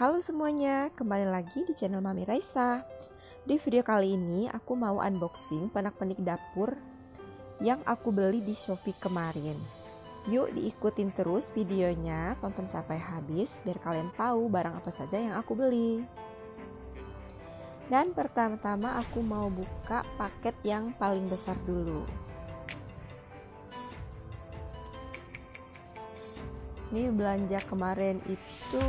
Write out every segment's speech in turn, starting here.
Halo semuanya, kembali lagi di channel Mami Raisa. Di video kali ini aku mau unboxing pernak-pernik dapur yang aku beli di Shopee kemarin. Yuk diikutin terus videonya, tonton sampai habis biar kalian tahu barang apa saja yang aku beli. Dan pertama-tama aku mau buka paket yang paling besar dulu. Ini belanja kemarin itu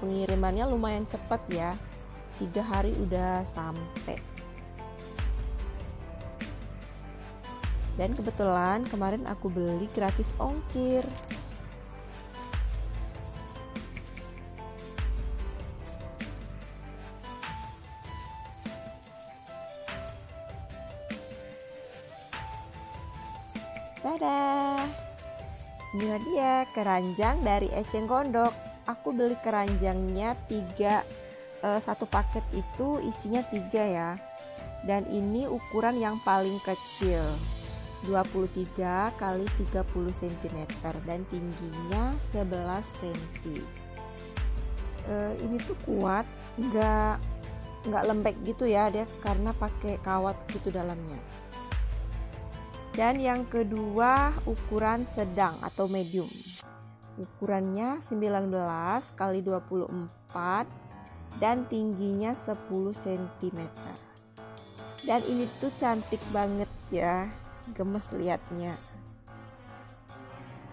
pengirimannya lumayan cepat ya, 3 hari udah sampai. Dan kebetulan kemarin aku beli gratis ongkir. Dadah! Inilah dia keranjang dari Eceng Gondok. Aku beli keranjangnya 3, satu paket itu isinya 3 ya. Dan ini ukuran yang paling kecil, 23 kali 30 cm dan tingginya 11 cm. Ini tuh kuat, nggak lembek gitu ya dia, karena pakai kawat gitu dalamnya. Dan yang kedua ukuran sedang atau medium. Ukurannya 19 kali 24 dan tingginya 10 cm. Dan ini tuh cantik banget ya, gemes liatnya.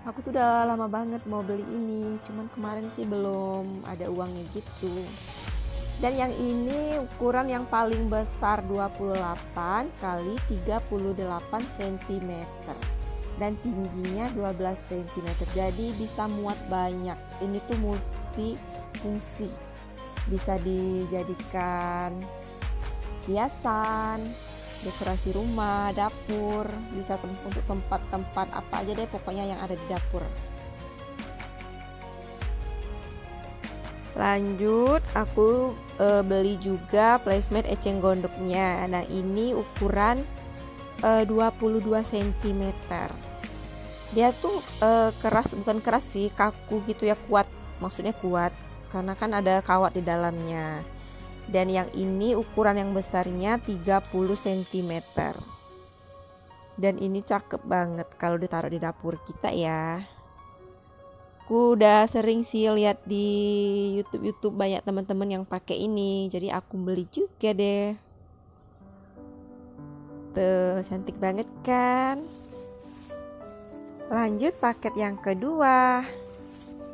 Aku tuh udah lama banget mau beli ini, cuman kemarin sih belum ada uangnya gitu. Dan yang ini ukuran yang paling besar 28 kali 38 cm dan tingginya 12 cm. Jadi bisa muat banyak. Ini tuh multi fungsi. Bisa dijadikan hiasan, dekorasi rumah, dapur, bisa untuk tempat-tempat apa aja deh pokoknya yang ada di dapur. Lanjut aku beli juga placemat Eceng Gondoknya. Nah ini ukuran 22 cm. Dia tuh keras, bukan keras sih, kaku gitu ya, kuat. Maksudnya kuat karena kan ada kawat di dalamnya. Dan yang ini ukuran yang besarnya 30 cm. Dan ini cakep banget kalau ditaruh di dapur kita ya. Aku udah sering sih lihat di YouTube banyak teman-teman yang pakai ini, jadi aku beli juga deh. Tuh cantik banget kan. Lanjut paket yang kedua.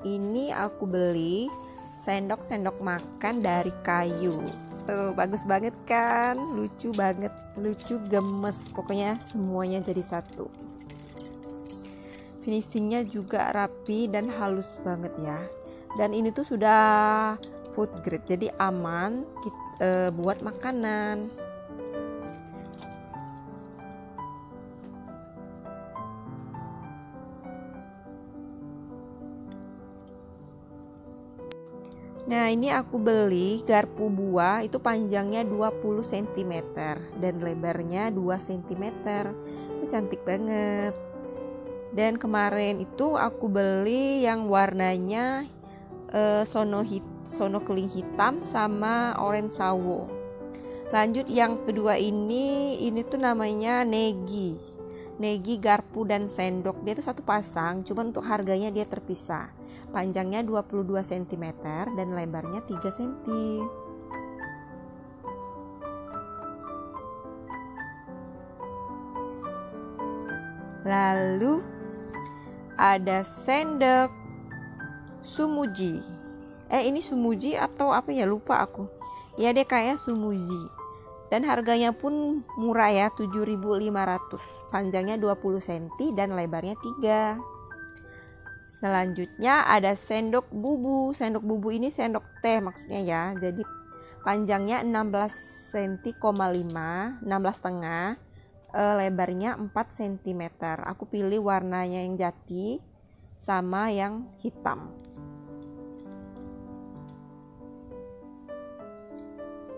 Ini aku beli sendok-sendok makan dari kayu. Tuh bagus banget kan, lucu banget, lucu gemes, pokoknya semuanya jadi satu. Finishingnya juga rapi dan halus banget ya. Dan ini tuh sudah food grade, jadi aman buat makanan. Nah ini aku beli garpu buah, itu panjangnya 20 cm dan lebarnya 2 cm. Itu cantik banget. Dan kemarin itu aku beli yang warnanya sono keling hitam sama orange sawo. Lanjut yang kedua ini tuh namanya Negi garpu dan sendok. Dia tuh satu pasang, cuman untuk harganya dia terpisah. Panjangnya 22 cm dan lebarnya 3 cm. Lalu ada sendok Sumuji. Ini Sumuji atau apa ya, lupa aku. Ya deh kayaknya Sumuji. Dan harganya pun murah ya, 7.500. Panjangnya 20 cm dan lebarnya 3. Selanjutnya ada sendok bubu. Sendok bubu ini sendok teh maksudnya ya. Jadi panjangnya 16 cm, 16,5. Lebarnya 4 cm. Aku pilih warnanya yang jati sama yang hitam.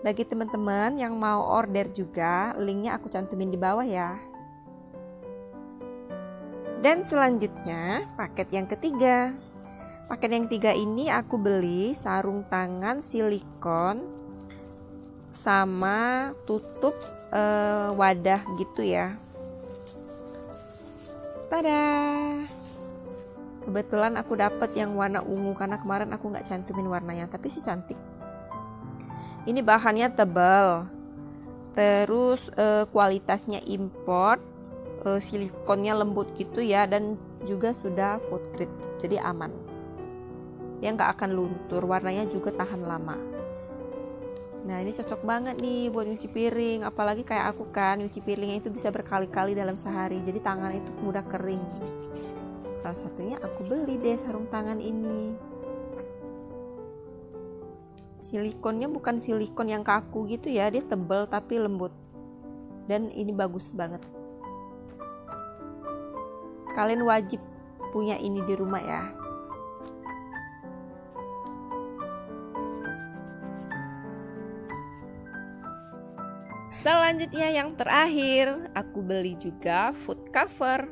Bagi teman-teman yang mau order juga, linknya aku cantumin di bawah ya. Dan selanjutnya paket yang ketiga. Paket yang 3 ini aku beli sarung tangan silikon sama tutup wadah gitu ya. Tada! Kebetulan aku dapat yang warna ungu karena kemarin aku nggak cantumin warnanya, tapi sih cantik. Ini bahannya tebal, terus kualitasnya import, silikonnya lembut gitu ya, dan juga sudah food grade, jadi aman. Dia nggak akan luntur, warnanya juga tahan lama. Nah ini cocok banget nih buat nyuci piring, apalagi kayak aku kan nyuci piringnya itu bisa berkali-kali dalam sehari, jadi tangan itu mudah kering. Salah satunya aku beli deh sarung tangan ini. Silikonnya bukan silikon yang kaku gitu ya, dia tebal tapi lembut. Dan ini bagus banget. Kalian wajib punya ini di rumah ya. Selanjutnya yang terakhir, aku beli juga food cover.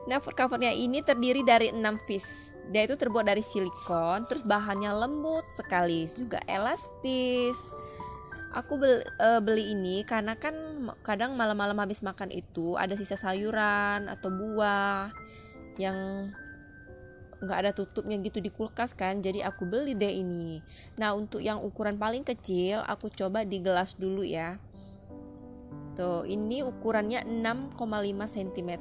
Nah, food covernya ini terdiri dari 6 piece. Dia itu terbuat dari silikon, terus bahannya lembut sekali, juga elastis. Aku beli ini karena kan kadang malam-malam habis makan itu ada sisa sayuran atau buah yang nggak ada tutupnya gitu di kulkas kan, jadi aku beli deh ini. Nah, untuk yang ukuran paling kecil aku coba di gelas dulu ya. Tuh, ini ukurannya 6,5 cm.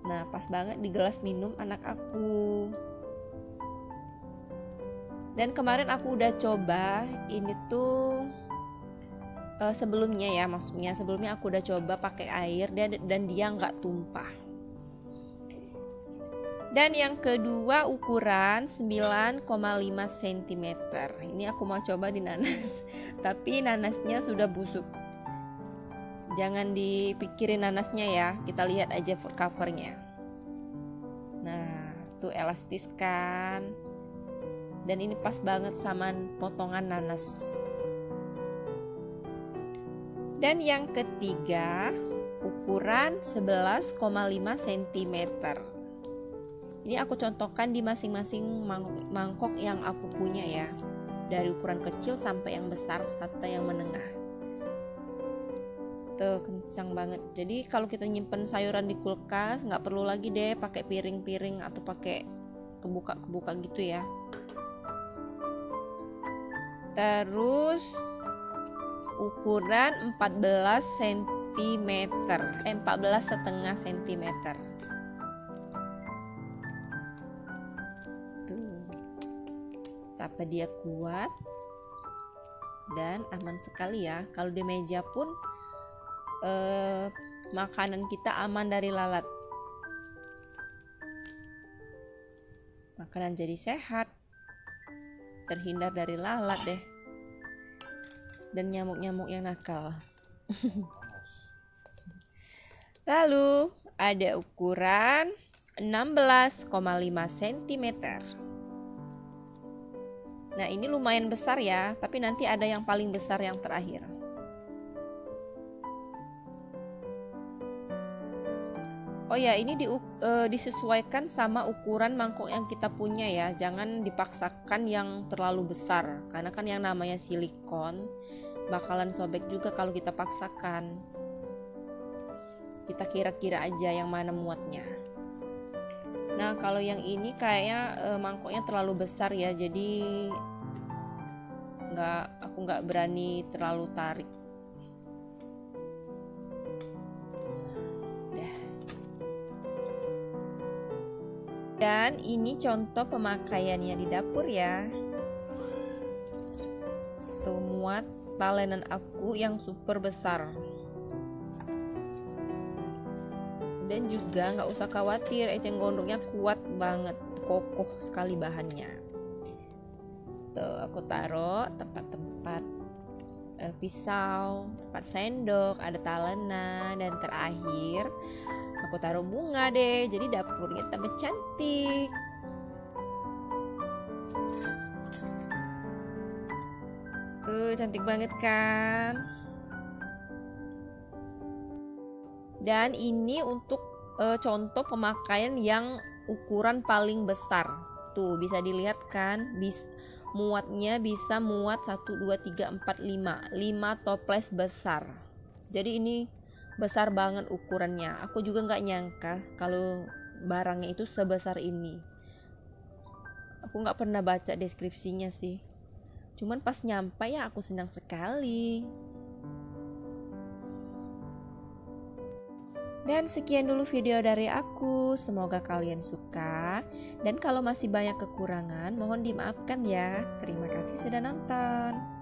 Nah, pas banget di gelas minum anak aku. Dan kemarin aku udah coba ini tuh sebelumnya ya, maksudnya sebelumnya aku udah coba pakai air dan dia nggak tumpah. Dan yang kedua ukuran 9,5 cm. Ini aku mau coba di nanas. Tapi nanasnya sudah busuk. Jangan dipikirin nanasnya ya. Kita lihat aja covernya. Nah, tuh elastis kan. Dan ini pas banget sama potongan nanas. Dan yang ketiga ukuran 11,5 cm. Ini aku contohkan di masing-masing mangkok yang aku punya ya. Dari ukuran kecil sampai yang besar serta yang menengah. Tuh kencang banget. Jadi kalau kita nyimpen sayuran di kulkas nggak perlu lagi deh pakai piring-piring atau pakai kebuka-kebuka gitu ya. Terus ukuran 14 cm, 14,5 cm. Tapi dia kuat dan aman sekali ya. Kalau di meja pun makanan kita aman dari lalat. Makanan jadi sehat, terhindar dari lalat deh, dan nyamuk-nyamuk yang nakal. Lalu ada ukuran 16,5 cm. Nah ini lumayan besar ya, tapi nanti ada yang paling besar yang terakhir. Oh ya, ini disesuaikan sama ukuran mangkok yang kita punya ya. Jangan dipaksakan yang terlalu besar, karena kan yang namanya silikon bakalan sobek juga kalau kita paksakan. Kita kira-kira aja yang mana muatnya. Nah kalau yang ini kayaknya mangkoknya terlalu besar ya, jadi aku nggak berani terlalu tarik. Dan ini contoh pemakaiannya di dapur ya. Tuh muat talenan aku yang super besar. Dan juga nggak usah khawatir, eceng gondoknya kuat banget, kokoh sekali bahannya. Tuh aku taruh tempat-tempat pisau, tempat sendok, ada talenan, dan terakhir aku taruh bunga deh, jadi dapurnya tambah cantik. Tuh cantik banget kan? Dan ini untuk contoh pemakaian yang ukuran paling besar. Tuh bisa dilihat kan, muatnya bisa muat 1, 2, 3, 4, 5 toples besar. Jadi ini besar banget ukurannya. Aku juga nggak nyangka kalau barangnya itu sebesar ini. Aku nggak pernah baca deskripsinya sih. Cuman pas nyampe ya aku senang sekali. Dan sekian dulu video dari aku, semoga kalian suka. Dan kalau masih banyak kekurangan, mohon dimaafkan ya. Terima kasih sudah nonton.